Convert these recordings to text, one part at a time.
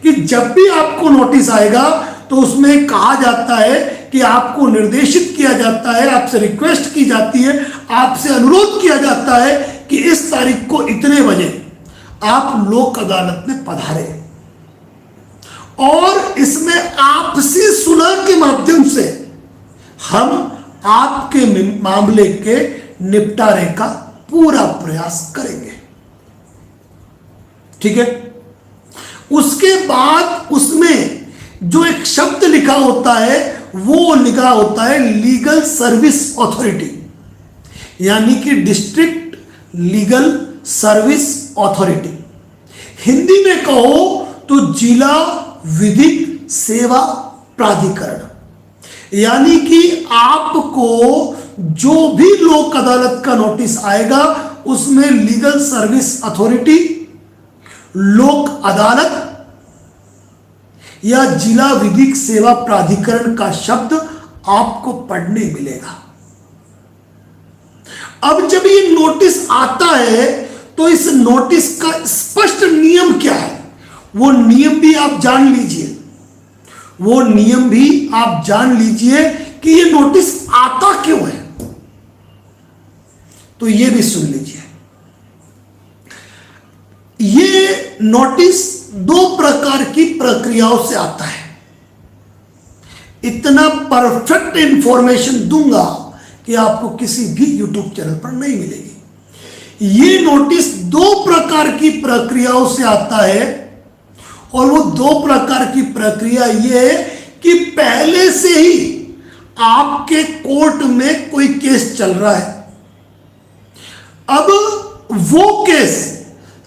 कि जब भी आपको नोटिस आएगा तो उसमें कहा जाता है कि आपको निर्देशित किया जाता है, आपसे रिक्वेस्ट की जाती है, आपसे अनुरोध किया जाता है कि इस तारीख को इतने बजे आप लोक अदालत में पधारे और इसमें आपसी सुलह के माध्यम से हम आपके मामले के निपटारे का पूरा प्रयास करेंगे। ठीक है। उसके बाद उसमें जो एक शब्द लिखा होता है वो लिखा होता है लीगल सर्विस अथॉरिटी, यानी कि district legal service authority. Hindi में कहो तो जिला विधिक सेवा प्राधिकरण। यानी कि आपको जो भी लोक अदालत का नोटिस आएगा उसमें लीगल सर्विस अथॉरिटी, लोक अदालत या जिला विधिक सेवा प्राधिकरण का शब्द आपको पढ़ने मिलेगा। अब जब ये नोटिस आता है तो इस नोटिस का स्पष्ट नियम क्या है वो नियम भी आप जान लीजिए। वो नियम भी आप जान लीजिए कि ये नोटिस आता क्यों है, तो ये भी सुन लीजिए। ये नोटिस दो प्रकार की प्रक्रियाओं से आता है। इतना परफेक्ट इंफॉर्मेशन दूंगा कि आपको किसी भी यूट्यूब चैनल पर नहीं मिलेगी। ये नोटिस दो प्रकार की प्रक्रियाओं से आता है और वो दो प्रकार की प्रक्रिया ये है कि पहले से ही आपके कोर्ट में कोई केस चल रहा है। अब वो केस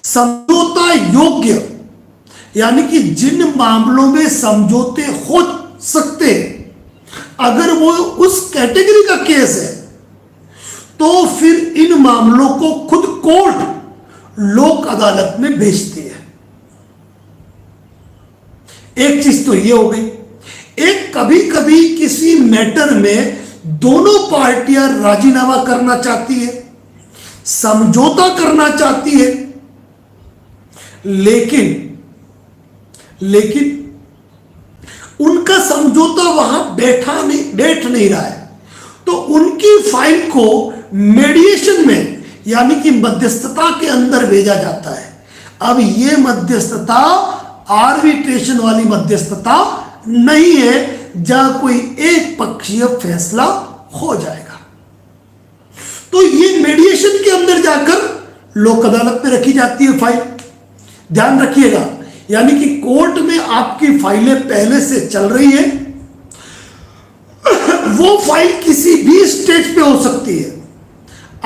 समझौता योग्य, यानी कि जिन मामलों में समझौते हो सकते हैं, अगर वो उस कैटेगरी का केस है तो फिर इन मामलों को खुद कोर्ट लोक अदालत में भेजती है। एक चीज तो ये हो गई। एक कभी कभी किसी मैटर में दोनों पार्टियां राजीनामा करना चाहती है, समझौता करना चाहती है, लेकिन उनका समझौता वहां बैठ नहीं रहा है, तो उनकी फाइल को मीडिएशन में यानी कि मध्यस्थता के अंदर भेजा जाता है। अब ये मध्यस्थता आर्बिट्रेशन वाली मध्यस्थता नहीं है जहां कोई एक पक्षीय फैसला हो जाएगा। तो ये मीडिएशन के अंदर जाकर लोक अदालत में रखी जाती है फाइल। ध्यान रखिएगा, यानी कि कोर्ट में आपकी फाइलें पहले से चल रही है। वो फाइल किसी भी स्टेज पे हो सकती है।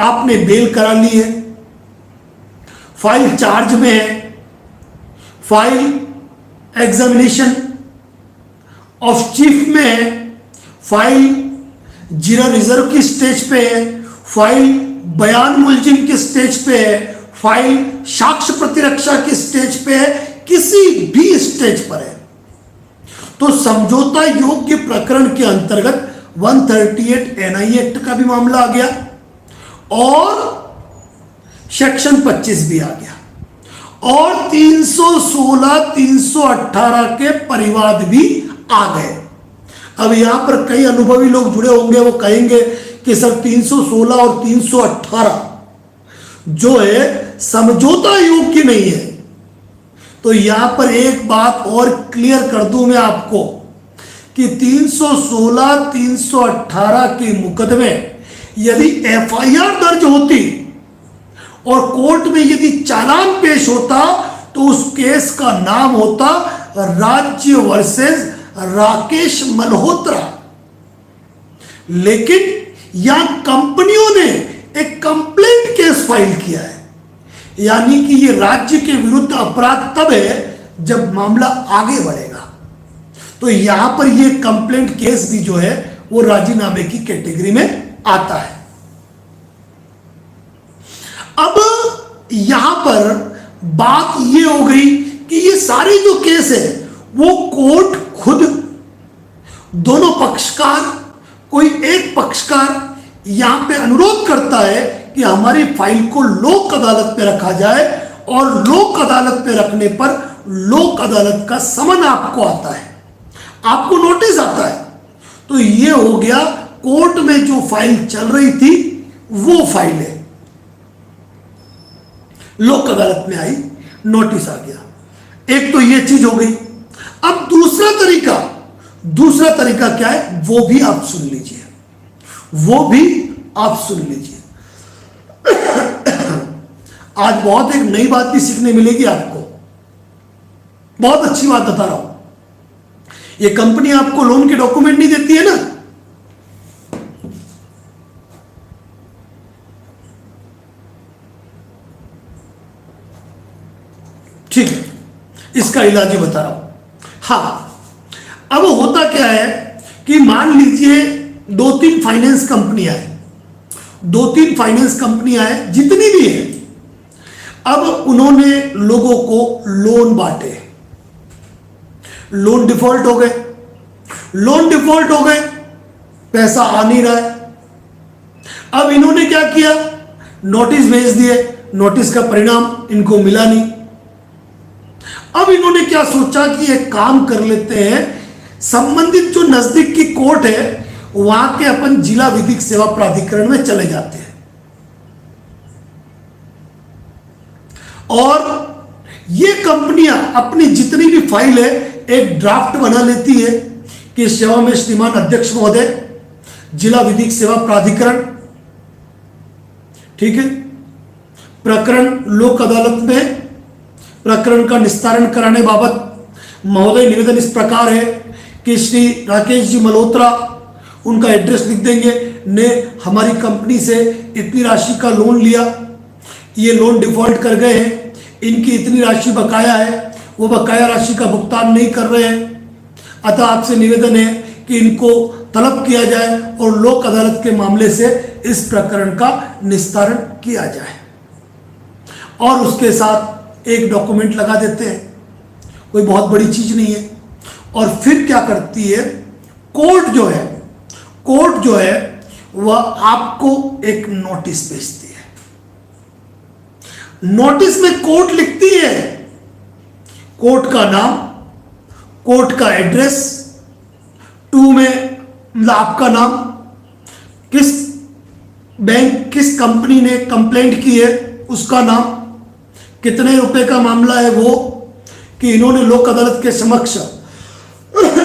आपने बेल करा ली है, फाइल चार्ज में है, फाइल एग्जामिनेशन ऑफ चीफ में है, फाइल जीरा रिजर्व की स्टेज पे है, फाइल बयान मुलजिम की स्टेज पे है, फाइल साक्ष्य प्रतिरक्षा की स्टेज पे है, किसी भी स्टेज पर है, तो समझौता योग्य प्रकरण के अंतर्गत 138 एनआई एक्ट का भी मामला आ गया और सेक्शन 25 भी आ गया और 316, 318 के परिवाद भी आ गए। अब यहां पर कई अनुभवी लोग जुड़े होंगे, वो कहेंगे कि सर 316 और 318 जो है समझौता योग्य नहीं है। तो यहां पर एक बात और क्लियर कर दूं मैं आपको कि 316, 318 के मुकदमे यदि एफआईआर दर्ज होती और कोर्ट में यदि चालान पेश होता तो उस केस का नाम होता राज्य वर्सेस राकेश मल्होत्रा। लेकिन यहां कंपनियों ने एक कंप्लेंट केस फाइल किया है, यानी कि ये राज्य के विरुद्ध अपराध तब है जब मामला आगे बढ़ेगा। तो यहां पर ये कंप्लेंट केस भी जो है वो राजीनामे की कैटेगरी में आता है। अब यहां पर बात ये हो गई कि ये सारे जो केस है वो कोर्ट खुद, दोनों पक्षकार, कोई एक पक्षकार यहां पे अनुरोध करता है कि हमारी फाइल को लोक अदालत में रखा जाए और लोक अदालत में रखने पर लोक अदालत का समन आपको आता है, आपको नोटिस आता है, तो ये हो गया कोर्ट में जो फाइल चल रही थी वो फाइल है, लोक अदालत में आई, नोटिस आ गया। एक तो ये चीज हो गई। अब दूसरा तरीका क्या है वो भी आप सुन लीजिए, आज बहुत एक नई बात भी सीखने मिलेगी आपको, बहुत अच्छी बात बता रहा हूं। ये कंपनी आपको लोन के डॉक्यूमेंट नहीं देती है ना, ठीक है, इसका इलाज ही बता रहा हूं। हाँ, अब होता क्या है कि मान लीजिए 2-3 फाइनेंस कंपनियां हैं, जितनी भी है, अब उन्होंने लोगों को लोन बांटे, लोन डिफॉल्ट हो गए, पैसा आ नहीं रहा है। अब इन्होंने क्या किया, नोटिस भेज दिए, नोटिस का परिणाम इनको मिला नहीं। अब इन्होंने क्या सोचा कि एक काम कर लेते हैं, संबंधित जो नजदीक की कोर्ट है वहां के अपन जिला विधिक सेवा प्राधिकरण में चले जाते हैं और ये कंपनियां अपनी जितनी भी फाइल है एक ड्राफ्ट बना लेती है कि सेवा में श्रीमान अध्यक्ष महोदय, जिला विधिक सेवा प्राधिकरण, ठीक है, प्रकरण लोक अदालत में प्रकरण का निस्तारण कराने बाबत महोदय निवेदन इस प्रकार है कि श्री राकेश जी मल्होत्रा, उनका एड्रेस लिख देंगे, ने हमारी कंपनी से इतनी राशि का लोन लिया, ये लोन डिफॉल्ट कर गए हैं, इनकी इतनी राशि बकाया है, वो बकाया राशि का भुगतान नहीं कर रहे हैं, अतः आपसे निवेदन है कि इनको तलब किया जाए और लोक अदालत के मामले से इस प्रकरण का निस्तारण किया जाए। और उसके साथ एक डॉक्यूमेंट लगा देते हैं, कोई बहुत बड़ी चीज नहीं है। और फिर क्या करती है कोर्ट जो है वह आपको एक नोटिस भेजती है। नोटिस में कोर्ट लिखती है कोर्ट का नाम, कोर्ट का एड्रेस, 2 में मतलब आपका नाम, किस बैंक किस कंपनी ने कंप्लेंट की है उसका नाम, कितने रुपए का मामला है वो, कि इन्होंने लोक अदालत के समक्ष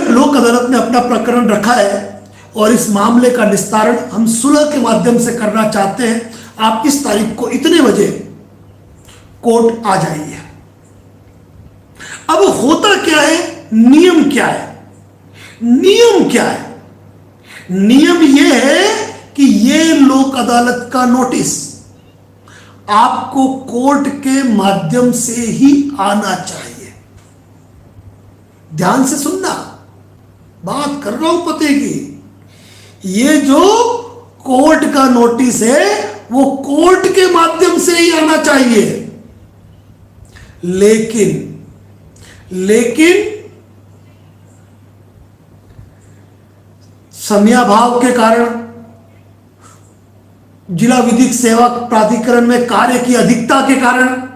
लोक अदालत में अपना प्रकरण रखा है और इस मामले का निस्तारण हम सुलह के माध्यम से करना चाहते हैं, आप इस तारीख को इतने बजे कोर्ट आ जाइए। अब होता क्या है, नियम क्या है, नियम यह है कि यह लोक अदालत का नोटिस आपको कोर्ट के माध्यम से ही आना चाहिए। ध्यान से सुनना, बात कर रहा हूं पते की, ये जो कोर्ट का नोटिस है वो कोर्ट के माध्यम से ही आना चाहिए। लेकिन समयाभाव के कारण, जिला विधिक सेवा प्राधिकरण में कार्य की अधिकता के कारण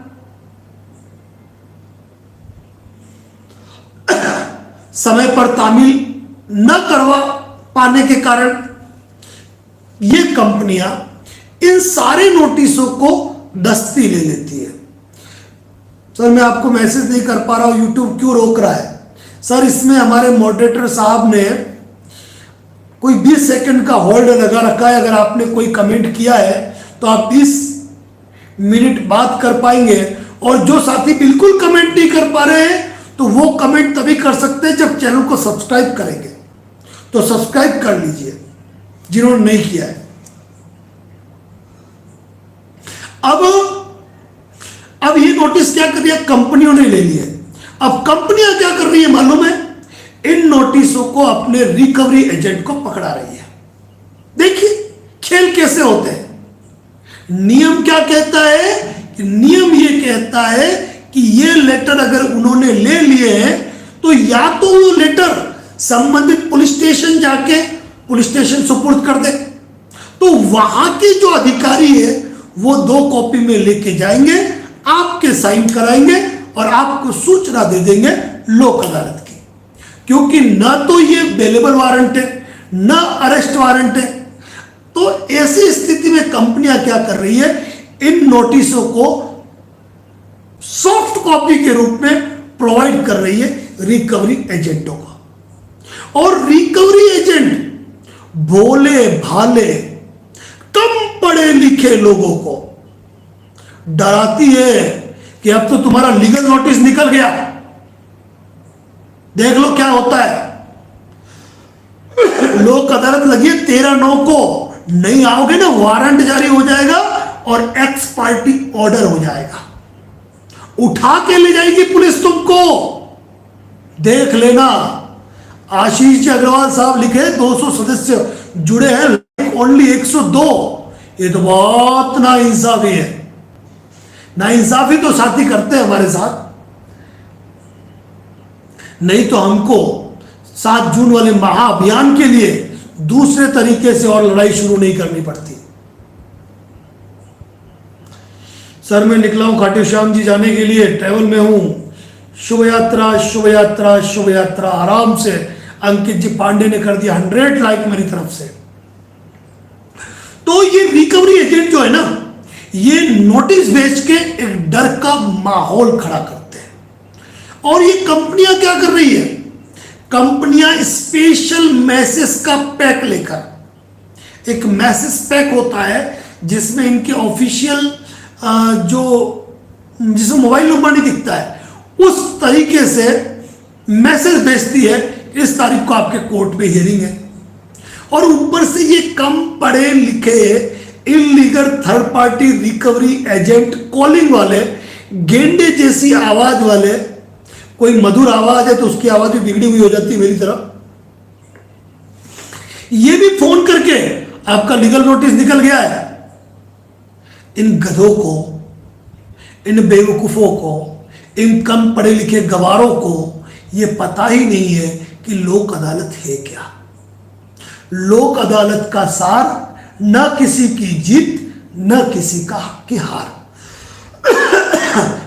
समय पर तामील न करवा पाने के कारण ये कंपनियां इन सारे नोटिसों को दस्ती ले लेती है। सर मैं आपको मैसेज नहीं कर पा रहा हूं, यूट्यूब क्यों रोक रहा है? सर इसमें हमारे मॉडरेटर साहब ने कोई 20 सेकंड का होल्ड लगा रखा है, अगर आपने कोई कमेंट किया है तो आप 20 मिनट बात कर पाएंगे, और जो साथी बिल्कुल कमेंट नहीं कर पा रहे हैं तो वो कमेंट तभी कर सकते हैं जब चैनल को सब्सक्राइब करेंगे। तो सब्सक्राइब कर लीजिए जिन्होंने नहीं किया है। अब ये नोटिस क्या कर रही है, कंपनियों ने ले लिया। अब कंपनियां क्या कर रही है मालूम है, इन नोटिसों को अपने रिकवरी एजेंट को पकड़ा रही है। देखिए खेल कैसे होते हैं। नियम क्या कहता है, नियम ये कहता है कि ये लेटर अगर उन्होंने ले लिए हैं तो या तो वो लेटर संबंधित पुलिस स्टेशन जाके पुलिस स्टेशन सुपुर्द कर दे, तो वहां के जो अधिकारी है वो 2 कॉपी में लेके जाएंगे, आपके साइन कराएंगे और आपको सूचना दे देंगे लोक अदालत की, क्योंकि ना तो ये बेलेबल वारंट है ना अरेस्ट वारंट है। तो ऐसी स्थिति में कंपनियां क्या कर रही है, इन नोटिसों को सॉफ्ट कॉपी के रूप में प्रोवाइड कर रही है रिकवरी एजेंटों को। और रिकवरी एजेंट भोले भाले कम पढ़े लिखे लोगों को डराती है कि अब तो तुम्हारा लीगल नोटिस निकल गया, देख लो क्या होता है। लोक अदालत लगी है 13/9 को, नहीं आओगे ना वारंट जारी हो जाएगा और एक्स पार्टी ऑर्डर हो जाएगा, उठा के ले जाएगी पुलिस तुमको, देख लेना। आशीष जी अग्रवाल साहब लिखे 200 सदस्य जुड़े हैं, ओनली 102। ये तो बहुत नाइंसाफी है। नाइंसाफी तो साथी करते हैं हमारे साथ, नहीं तो हमको 7 जून वाले महाअभियान के लिए दूसरे तरीके से और लड़ाई शुरू नहीं करनी पड़ती। सर मैं निकला हूं खाटू श्याम जी जाने के लिए, ट्रैवल में हूं। शुभ यात्रा शुभ यात्रा शुभ यात्रा। आराम से अंकित जी पांडे ने कर दिया 100 लाइक मेरी तरफ से। तो ये रिकवरी एजेंट जो है ना, ये नोटिस भेज के एक डर का माहौल खड़ा करते हैं। और ये कंपनियां क्या कर रही है, कंपनियां स्पेशल मैसेज का पैक लेकर, एक मैसेज पैक होता है जिसमें इनके ऑफिशियल जिसमें मोबाइल नंबर नहीं दिखता है, उस तरीके से मैसेज भेजती है इस तारीख को आपके कोर्ट में हियरिंग है। और ऊपर से ये कम पढ़े लिखे illegal third party recovery agent calling वाले, गेंडे जैसी आवाज वाले, कोई मधुर आवाज है तो उसकी आवाज भी बिगड़ी हुई हो जाती है मेरी तरह, ये भी फोन करके आपका लीगल नोटिस निकल गया है। इन गधों को, इन बेवकूफों को, इन कम पढ़े लिखे गवारों को ये पता ही नहीं है कि लोक अदालत है क्या। लोक अदालत का सार न किसी की जीत न किसी का हक की हार।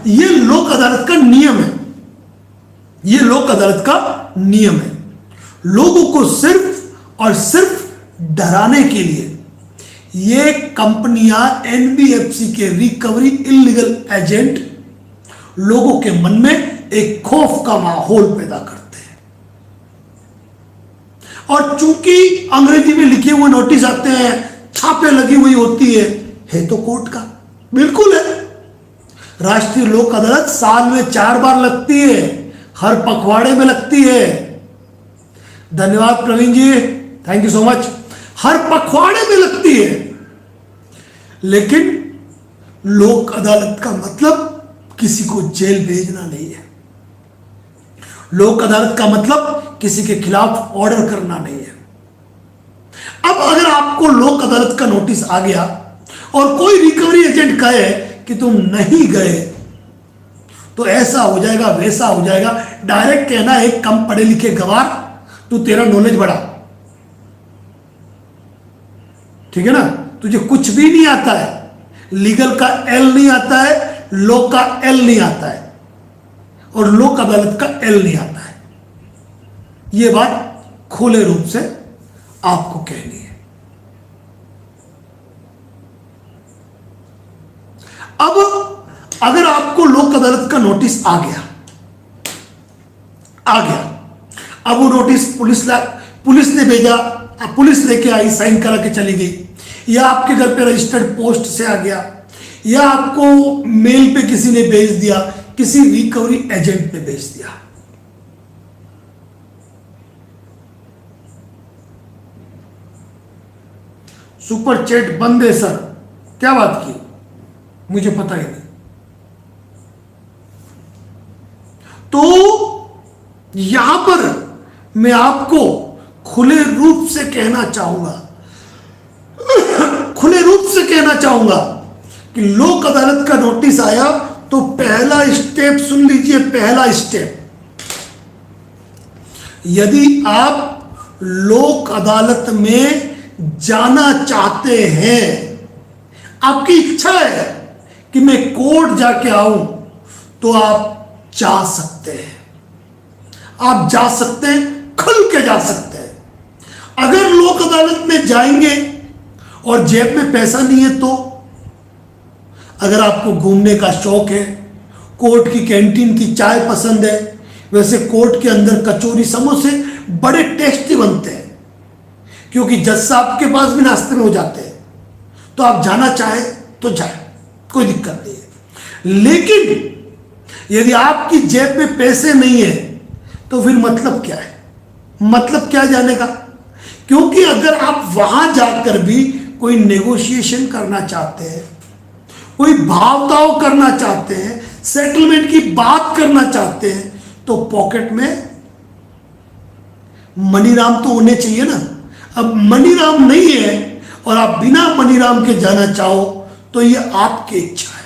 ये लोक अदालत का नियम है, ये लोक अदालत का नियम है। लोगों को सिर्फ और सिर्फ डराने के लिए ये कंपनियां, एनबीएफसी के रिकवरी इलीगल एजेंट लोगों के मन में एक खौफ का माहौल पैदा करते हैं। और चूंकि अंग्रेजी में लिखे हुए नोटिस आते हैं, छापे लगी हुई होती है तो कोर्ट का बिल्कुल है। राष्ट्रीय लोक अदालत साल में 4 बार लगती है, हर पखवाड़े में लगती है। धन्यवाद प्रवीण जी, थैंक यू सो मच। हर पखवाड़े में लगती है, लेकिन लोक अदालत का मतलब किसी को जेल भेजना नहीं है। लोक अदालत का मतलब किसी के खिलाफ ऑर्डर करना नहीं है। अब अगर आपको लोक अदालत का नोटिस आ गया और कोई रिकवरी एजेंट कहे कि तुम नहीं गए तो ऐसा हो जाएगा वैसा हो जाएगा, डायरेक्ट कहना है कम पढ़े लिखे गवार, तू तेरा नॉलेज बढ़ा, ठीक है ना, तुझे कुछ भी नहीं आता है, लीगल का एल नहीं आता है, लॉ का एल नहीं आता है और लोक अदालत का एल नहीं आता है। यह बात खुले रूप से आपको कहनी है। अब अगर आपको लोक अदालत का नोटिस आ गया, अब वो नोटिस पुलिस ने भेजा, पुलिस लेके आई, साइन करा के चली गई, या आपके घर पे रजिस्टर्ड पोस्ट से आ गया, या आपको मेल पे किसी ने भेज दिया, किसी रिकवरी एजेंट ने भेज दिया। सुपर चैट बंद है सर, क्या बात की, मुझे पता ही नहीं। तो यहां पर मैं आपको खुले रूप से कहना चाहूंगा कि लोक अदालत का नोटिस आया तो पहला स्टेप सुन लीजिए। पहला स्टेप, यदि आप लोक अदालत में जाना चाहते हैं, आपकी इच्छा है कि मैं कोर्ट जाके आऊं, तो आप जा सकते हैं, आप जा सकते हैं, खुल के जा सकते हैं। अगर लोक अदालत में जाएंगे और जेब में पैसा नहीं है तो, अगर आपको घूमने का शौक है, कोर्ट की कैंटीन की चाय पसंद है, वैसे कोर्ट के अंदर कचौरी समोसे बड़े टेस्टी बनते हैं, क्योंकि जज साहब के पास भी नाश्ते में हो जाते हैं, तो आप जाना चाहे तो जाए, कोई दिक्कत नहीं है। लेकिन यदि आपकी जेब में पैसे नहीं है तो फिर मतलब क्या है, मतलब क्या जाने का? क्योंकि अगर आप वहां जाकर भी कोई नेगोशिएशन करना चाहते हैं, कोई भाव-ताव करना चाहते हैं, सेटलमेंट की बात करना चाहते हैं, तो पॉकेट में मनीराम तो होने चाहिए ना। अब मनीराम नहीं है और आप बिना मनीराम के जाना चाहो तो ये आपकी इच्छा है।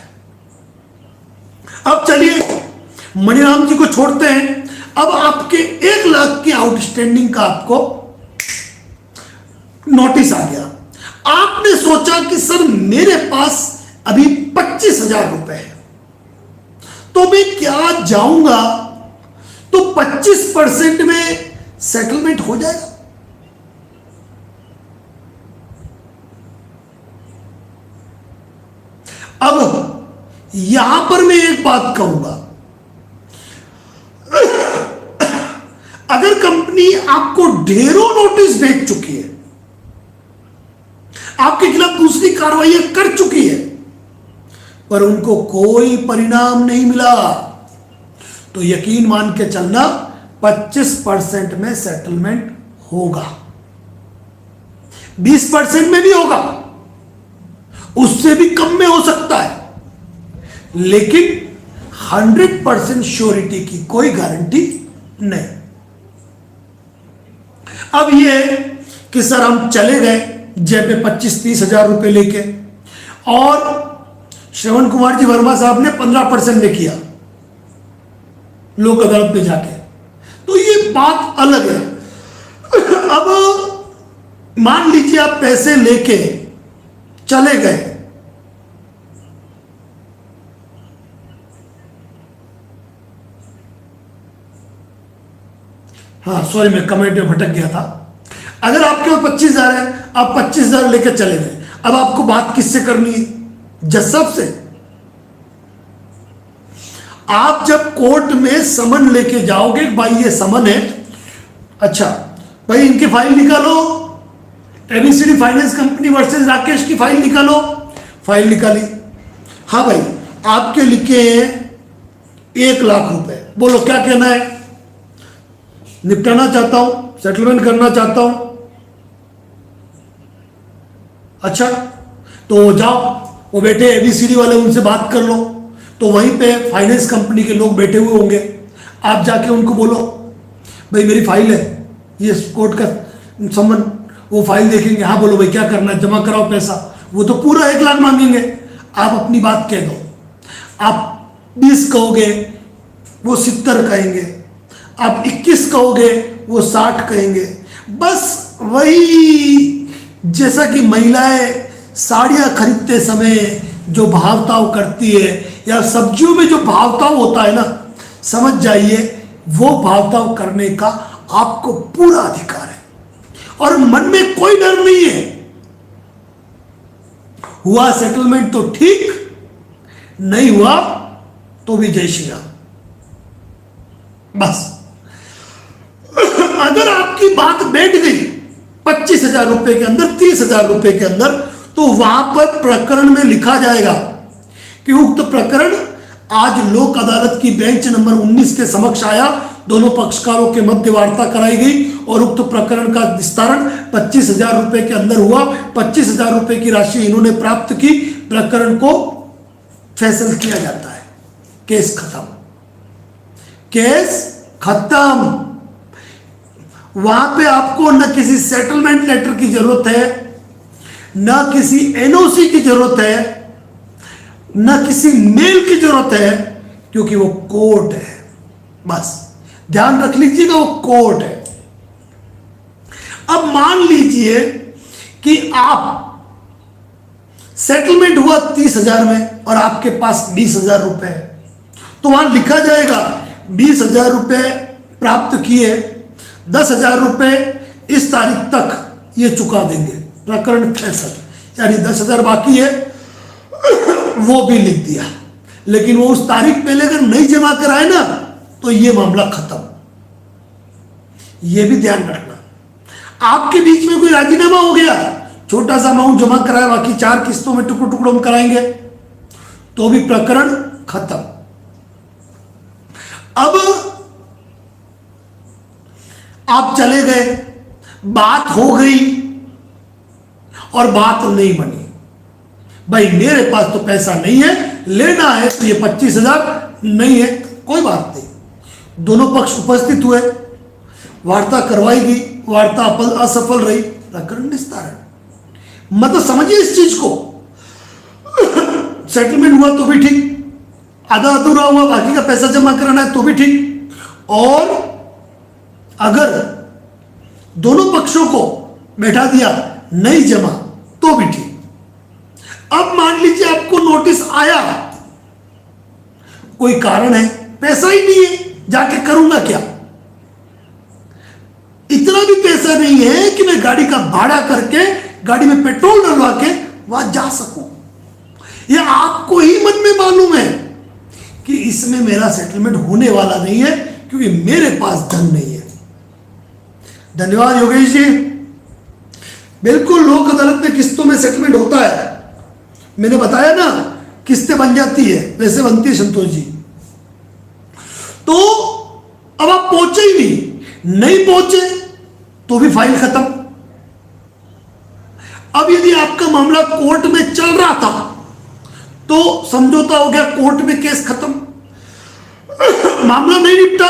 अब चलिए मनीराम जी को छोड़ते हैं। अब आपके 1 लाख की आउटस्टैंडिंग का आपको नोटिस आ गया। आपने सोचा कि सर मेरे पास अभी 25,000 रुपए है, तो मैं क्या जाऊंगा तो 25% में सेटलमेंट हो जाएगा। अब यहां पर मैं एक बात कहूंगा, अगर कंपनी आपको ढेरों नोटिस भेज चुकी है, आपके खिलाफ दूसरी कार्रवाई कर चुकी है, पर उनको कोई परिणाम नहीं मिला, तो यकीन मान के चलना 25% में सेटलमेंट होगा, 20% में भी होगा, उससे भी कम में हो सकता है, लेकिन 100% श्योरिटी की कोई गारंटी नहीं। अब ये कि सर हम चले गए जेब में 25-30 हजार रुपए लेके, और श्रवण कुमार जी वर्मा साहब ने 15% में किया लोक अदालत में जाके, तो ये बात अलग है। अब मान लीजिए आप पैसे लेके चले गए, हाँ सॉरी मैं कमेंट में भटक गया था। अगर आपके पास 25,000 है, आप 25,000 लेकर चले गए, अब आपको बात किससे करनी है? जज साहब से। आप जब कोर्ट में समन लेके जाओगे, भाई ये समन है, अच्छा भाई इनकी फाइल निकालो, ABCD finance company versus Rakesh की फाइल निकालो, फाइल निकाली, हाँ भाई आपके लिखे हैं 1 लाख रुपए, बोलो क्या कहना है? निपटाना चाहता हूं, सेटलमेंट करना चाहता हूं। अच्छा तो जाओ, वो बैठे एबीसीडी वाले, उनसे बात कर लो, तो वहीं पे फाइनेंस कंपनी के लोग बैठे हुए होंगे, आप जाके उनको बोलो भाई मेरी फाइल है, ये कोर्ट का समन, वो फाइल देखेंगे, हाँ बोलो भाई क्या करना है, जमा कराओ पैसा, वो तो पूरा 1 लाख मांगेंगे, आप अपनी बात कह दो, आप 20 कहोगे वो 70 कहेंगे, आप 21 कहोगे वो 60 कहेंगे। बस वही जैसा कि महिलाएं साड़ियां खरीदते समय जो भावताव करती है, या सब्जियों में जो भावताव होता है ना, समझ जाइए वो भावताव करने का आपको पूरा अधिकार है, और मन में कोई डर नहीं है। हुआ सेटलमेंट तो ठीक, नहीं हुआ तो भी जय श्री राम। बस अगर आपकी बात बैठ गई 25,000 रुपए के अंदर, 30,000 रुपए के अंदर, तो वहां पर प्रकरण में लिखा जाएगा कि उक्त प्रकरण आज लोक अदालत की बेंच नंबर 19 के समक्ष आया, दोनों पक्षकारों के मध्य वार्ता कराई गई और उक्त प्रकरण का विस्तारण 25,000 रुपए के अंदर हुआ। 25,000 रुपए की राशि इन्होंने प्राप्त की, प्रकरण को फैसल किया जाता है, केस खत्म, केस खत्म। वहां पे आपको न किसी सेटलमेंट लेटर की जरूरत है, न किसी एनओसी की जरूरत है, न किसी मेल की जरूरत है, क्योंकि वो कोर्ट है। बस ध्यान रख लीजिएगा, वो कोर्ट है। अब मान लीजिए कि आप सेटलमेंट हुआ 30,000 में और आपके पास 20,000 रुपए है, तो वहां लिखा जाएगा 20,000 रुपये प्राप्त किए, 10,000 रुपये इस तारीख तक ये चुका देंगे। प्रकरण 63, यानी 10,000 बाकी है वो भी लिख दिया, लेकिन वो उस तारीख पहले अगर नहीं जमा कराए ना तो ये मामला खत्म। ये भी ध्यान रखना। आपके बीच में कोई राजीनामा हो गया, छोटा सा अमाउंट जमा कराया, बाकी 4 किस्तों में टुकड़ों टुकड़ों में कराएंगे, तो भी प्रकरण खत्म। अब आप चले गए, बात हो गई और बात नहीं बनी, भाई मेरे पास तो पैसा नहीं है, लेना है तो ये 25,000 नहीं है, कोई बात नहीं। दोनों पक्ष उपस्थित हुए, वार्ता करवाई गई, वार्ता असफल रही, प्रकरण निस्तारण। मतलब समझिए इस चीज को, सेटलमेंट हुआ तो भी ठीक, आधा अधूरा हुआ बाकी का पैसा जमा कराना है तो भी ठीक, और अगर दोनों पक्षों को बैठा दिया नहीं जमा तो भी ठीक। अब मान लीजिए आपको नोटिस आया, कोई कारण है, पैसा ही नहीं है, जाके करूंगा क्या, इतना भी पैसा नहीं है कि मैं गाड़ी का भाड़ा करके गाड़ी में पेट्रोल डलवा के वहां जा सकूं। यह आपको ही मन में मालूम है कि इसमें मेरा सेटलमेंट होने वाला नहीं है क्योंकि मेरे पास धन नहीं है। धन्यवाद योगेश जी। बिल्कुल लोक अदालत में किस्तों में सेटलमेंट होता है, मैंने बताया ना, किस्तें बन जाती है, वैसे बनती है संतोष जी। तो अब आप पहुंचे ही नहीं पहुंचे तो भी फाइल खत्म। अब यदि आपका मामला कोर्ट में चल रहा था तो समझौता हो गया, कोर्ट में केस खत्म, मामला नहीं निपटा,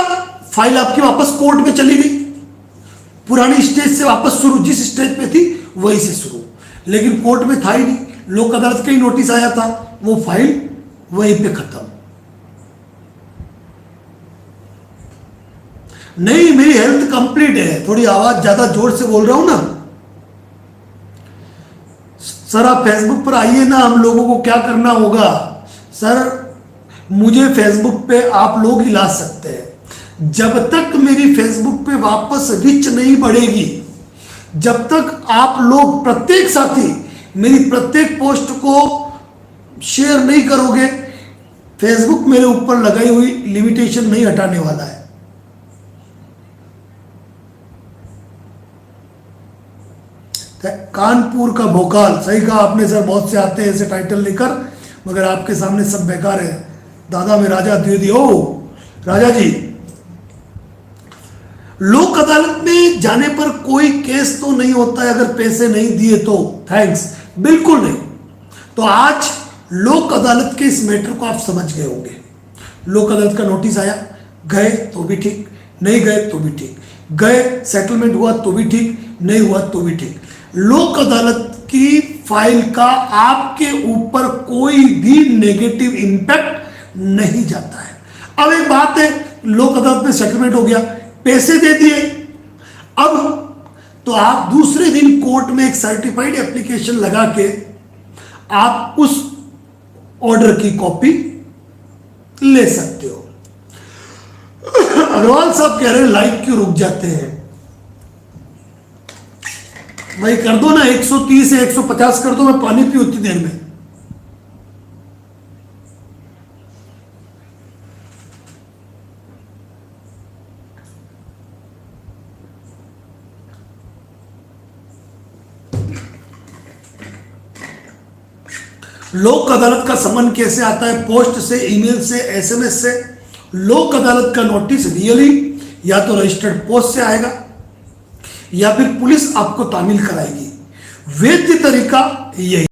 फाइल आपकी वापस कोर्ट में चली गई, पुरानी स्टेज से वापस शुरू, जिस स्टेज पे थी वहीं से शुरू, लेकिन कोर्ट में था ही नहीं, लोक अदालत का ही नोटिस आया था, वो फाइल वहीं पे खत्म। नहीं मेरी हेल्थ कंप्लीट है, थोड़ी आवाज ज्यादा जोर से बोल रहा हूं ना सर। आप फेसबुक पर आइए ना, हम लोगों को क्या करना होगा सर, मुझे फेसबुक पे आप लोग ही ला सकते हैं। जब तक मेरी फेसबुक पे वापस रीच नहीं बढ़ेगी, जब तक आप लोग प्रत्येक साथी मेरी प्रत्येक पोस्ट को शेयर नहीं करोगे, फेसबुक मेरे ऊपर लगाई हुई लिमिटेशन नहीं हटाने वाला है। कानपुर का भोकाल, सही कहा आपने सर, बहुत से आते हैं ऐसे टाइटल लेकर, मगर आपके सामने सब बेकार है। दादा में राजा द्विवेदी, ओ राजा जी, लोक अदालत में जाने पर कोई केस तो नहीं होता है अगर पैसे नहीं दिए तो, थैंक्स, बिल्कुल नहीं। तो आज लोक अदालत के इस मैटर को आप समझ गए होंगे। लोक अदालत का नोटिस आया, गए तो भी ठीक, नहीं गए तो भी ठीक, गए सेटलमेंट हुआ तो भी ठीक, नहीं हुआ तो भी ठीक। लोक अदालत की फाइल का आपके ऊपर कोई भी नेगेटिव इंपैक्ट नहीं जाता है। अब एक बात है, लोक अदालत में सेटलमेंट हो गया, पैसे दे दिए, अब तो आप दूसरे दिन कोर्ट में एक सर्टिफाइड एप्लीकेशन लगा के आप उस ऑर्डर की कॉपी ले सकते हो। अग्रवाल साहब कह रहे हैं लाइव क्यों रुक जाते हैं, भाई कर दो ना, 130 या 150 कर दो, मैं पानी पीऊं उतनी देर में। लोक अदालत का समन कैसे आता है, पोस्ट से, ईमेल से, एसएमएस से। लोक अदालत का नोटिस रियली या तो रजिस्टर्ड पोस्ट से आएगा या फिर पुलिस आपको तामील कराएगी। वैध तरीका यही